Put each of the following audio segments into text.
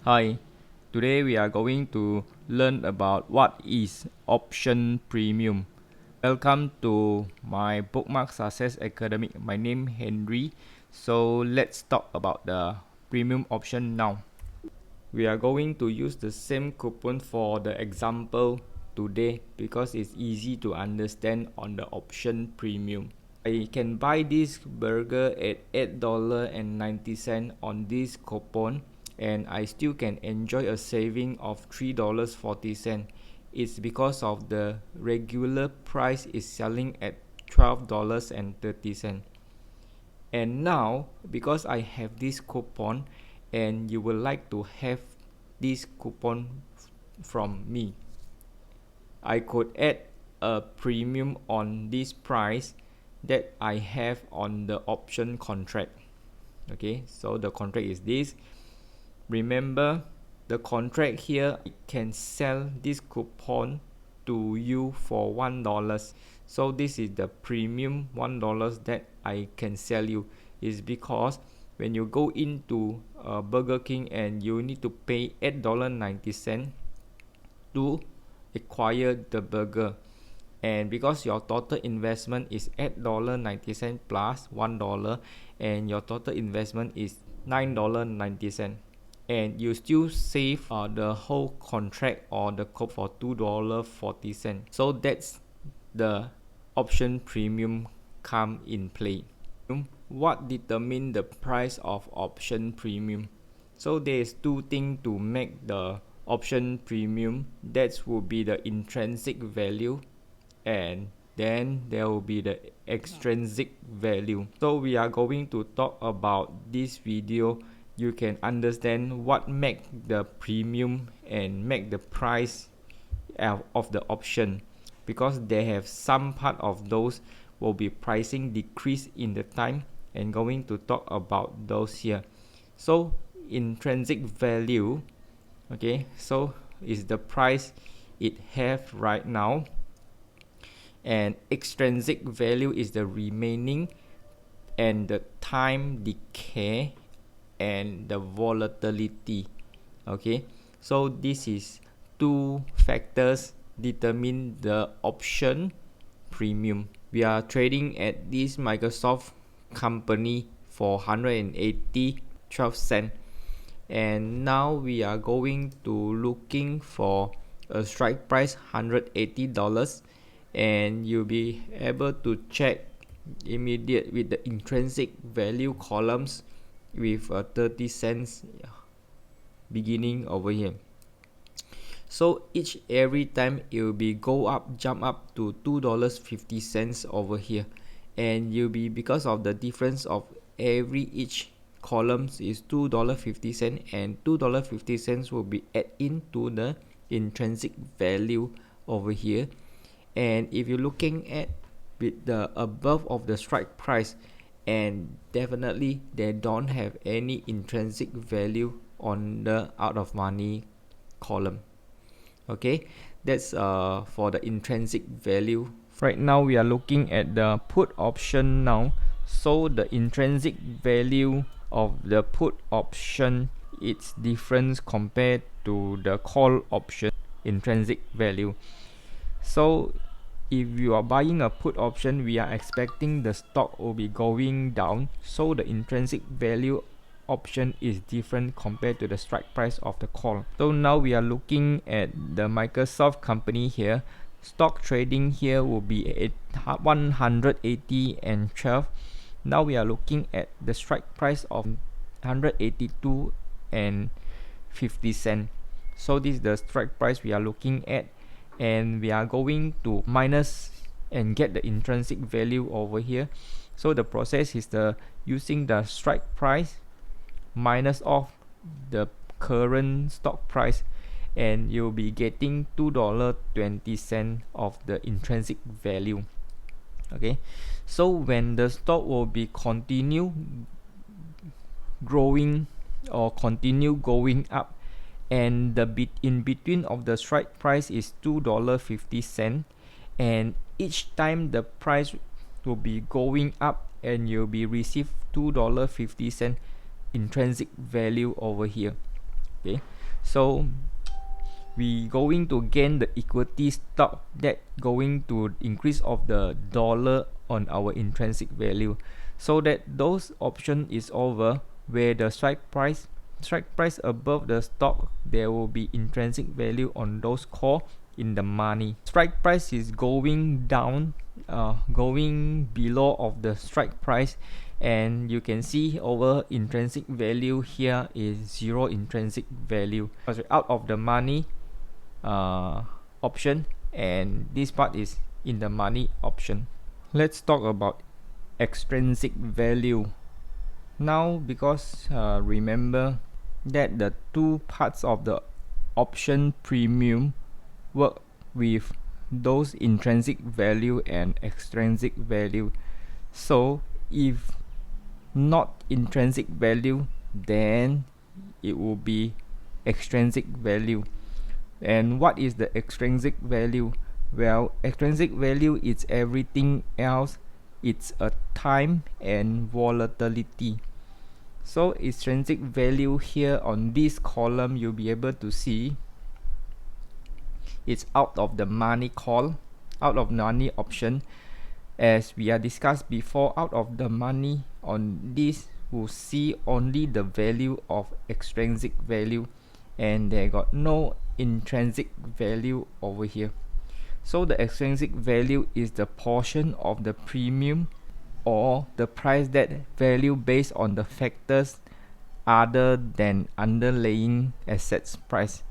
Hi, today we are going to learn about what is option premium. Welcome to my Bookmark Success Academy. My name Henry. So let's talk about the premium option now. We are going to use the same coupon for the example today because it's easy to understand on the option premium. I can buy this burger at $8.90 on this coupon, and I still can enjoy a saving of $3.40. It's because of the regular price is selling at $12.30. And now, because I have this coupon and you would like to have this coupon from me, I could add a premium on this price that I have on the option contract. Okay, so the contract is this. Remember, the contract here, I can sell this coupon to you for $1. So this is the premium $1 that I can sell you. Is because when you go into Burger King and you need to pay $8.90 to acquire the burger, and because your total investment is $8.90 plus $1, and your total investment is $9.90, and you still save the whole contract or the code for $2.40. So that's the option premium come in play. What determine the price of option premium? So there's two things to make the option premium. That would be the intrinsic value, and then there will be the extrinsic value. So we are going to talk about this video. You can understand what make the premium and make the price of the option, because they have some part of those will be pricing decrease in the time, and going to talk about those here. So intrinsic value, okay, so is the price it have right now, and extrinsic value is the remaining and the time decay and the volatility. Okay, so this is two factors determine the option premium. We are trading at this Microsoft company for 180.12 cents, and now we are going to looking for a strike price $180, and you'll be able to check immediate with the intrinsic value columns with 30 cents beginning over here. So every time it will be go up, jump up to $2.50 over here, and you'll be, because of the difference of each columns is $2.50, and $2.50 will be add into the intrinsic value over here. And if you're looking at with the above of the strike price, and definitely they don't have any intrinsic value on the out of money column. Okay, that's for the intrinsic value. Right now we are looking at the put option now. So the intrinsic value of the put option, it's different compared to the call option intrinsic value. So if you are buying a put option, we are expecting the stock will be going down, so the intrinsic value option is different compared to the strike price of the call. So now we are looking at the Microsoft company here. Stock trading here will be at 180.12. Now we are looking at the strike price of 182.50 cents. So this is the strike price we are looking at, and we are going to minus and get the intrinsic value over here. So the process is using the strike price minus off the current stock price, and you'll be getting $2.20 of the intrinsic value. Okay, so when the stock will be continue growing or continue going up, and the bit in between of the strike price is $2.50, and each time the price will be going up, and you'll be receive $2.50 intrinsic value over here. Okay, So we going to gain the equity stock that going to increase of the dollar on our intrinsic value, so that those option is over where the strike price above the stock, there will be intrinsic value on those call in the money. Strike price is going down, going below of the strike price, and you can see over intrinsic value here is zero intrinsic value because we're out of the money option, and this part is in the money option. Let's talk about extrinsic value now, because remember that the two parts of the option premium work with those intrinsic value and extrinsic value. So if not intrinsic value, then it will be extrinsic value. And what is the extrinsic value? Well, extrinsic value is everything else. It's a time and volatility. So extrinsic value here on this column, you'll be able to see it's out of the money call, out of money option. As we are discussed before, out of the money on this will see only the value of extrinsic value, and they got no intrinsic value over here. So the extrinsic value is the portion of the premium or the price that value based on the factors other than underlying assets price,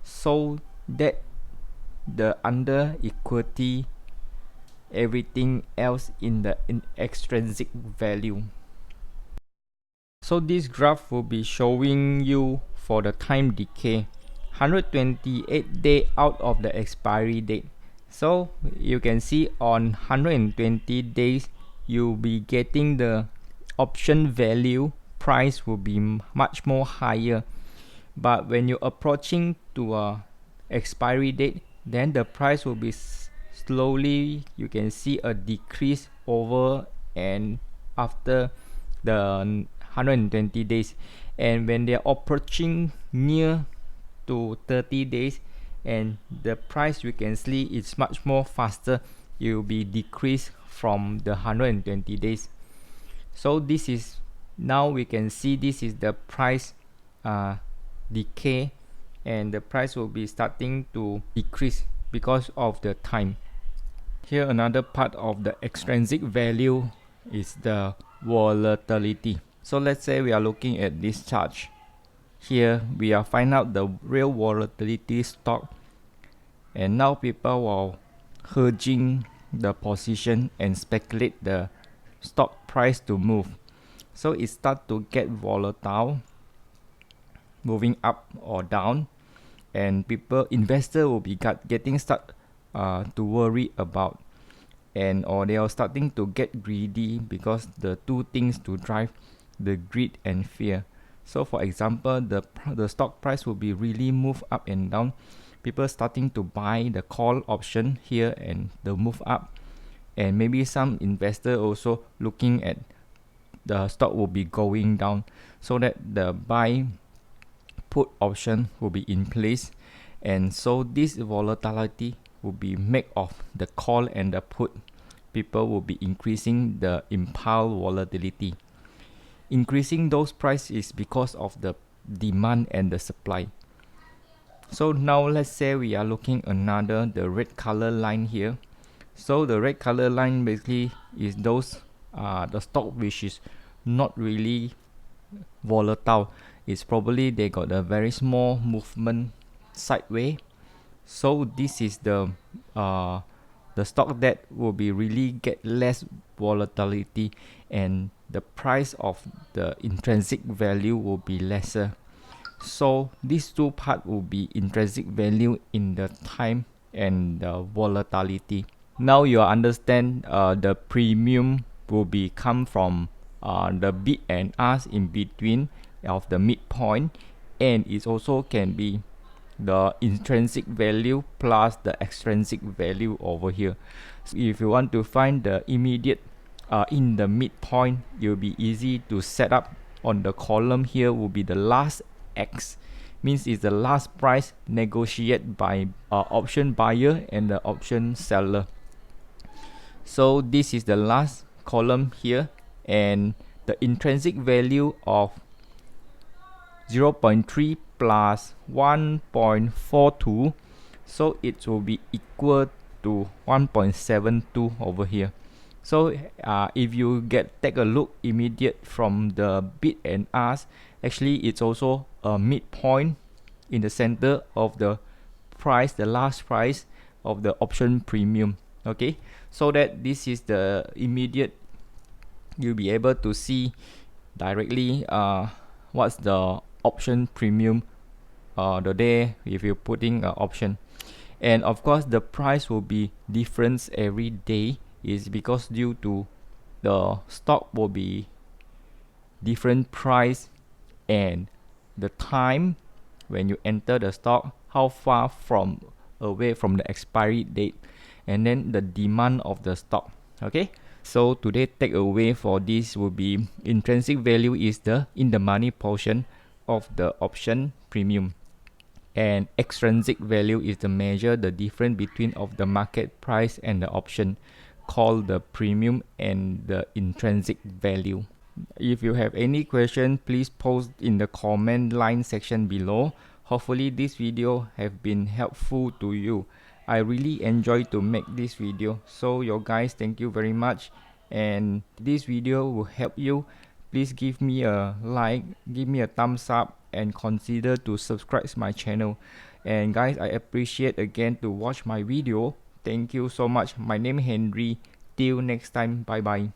so that the under equity everything else in the extrinsic value. So this graph will be showing you for the time decay 128 day out of the expiry date. So you can see on 120 days you'll be getting the option value price will be much more higher, but when you're approaching to a expiry date, then the price will be slowly, you can see a decrease over and after the 120 days. And when they're approaching near to 30 days, and the price you can see it's much more faster, it will be decreased from the 120 days. So this is, now we can see this is the price decay, and the price will be starting to decrease because of the time. Here another part of the extrinsic value is the volatility. So let's say we are looking at this chart. Here we are find out the real volatility stock, and now people are hedging the position and speculate the stock price to move. So it start to get volatile, moving up or down, and investor will be getting start to worry about, and or they are starting to get greedy, because the two things to drive the greed and fear. So for example, the stock price will be really move up and down, people starting to buy the call option here and the move up, and maybe some investor also looking at the stock will be going down, so that the buy put option will be in place. And so this volatility will be made of the call and the put. People will be increasing the impulse volatility. Increasing those prices because of the demand and the supply. So now let's say we are looking another, the red color line here. So the red color line basically is those the stock which is not really volatile. It's probably they got a very small movement sideways. So this is the stock that will be really get less volatility, and the price of the intrinsic value will be lesser. So these two parts will be intrinsic value in the time and the volatility. Now you understand the premium will be come from the bid and ask in between of the midpoint, and it also can be the intrinsic value plus the extrinsic value over here. So if you want to find the immediate in the midpoint, it will be easy to set up on the column. Here will be the last X, means it's the last price negotiated by option buyer and the option seller. So this is the last column here, and the intrinsic value of 0.3 plus 1.42, so it will be equal to 1.72 over here. So if you take a look immediate from the bid and ask, actually it's also a midpoint in the center of the price, the last price of the option premium. Okay, so that this is the immediate, you'll be able to see directly what's the option premium the day if you're putting an option. And of course the price will be different every day, is because due to the stock will be different price, and the time when you enter the stock, how far from away from the expiry date, and then the demand of the stock. Okay, so today takeaway for this will be intrinsic value is the in the money portion of the option premium, and extrinsic value is the measure the difference between of the market price and the option, called the premium and the intrinsic value. If you have any question, please post in the comment line section below. Hopefully this video have been helpful to you. I really enjoy to make this video, so you guys, thank you very much, and this video will help you. Please give me a like, give me a thumbs up, and consider to subscribe my channel. And guys, I appreciate again to watch my video. Thank you so much. My name is Henry. Till next time, bye bye.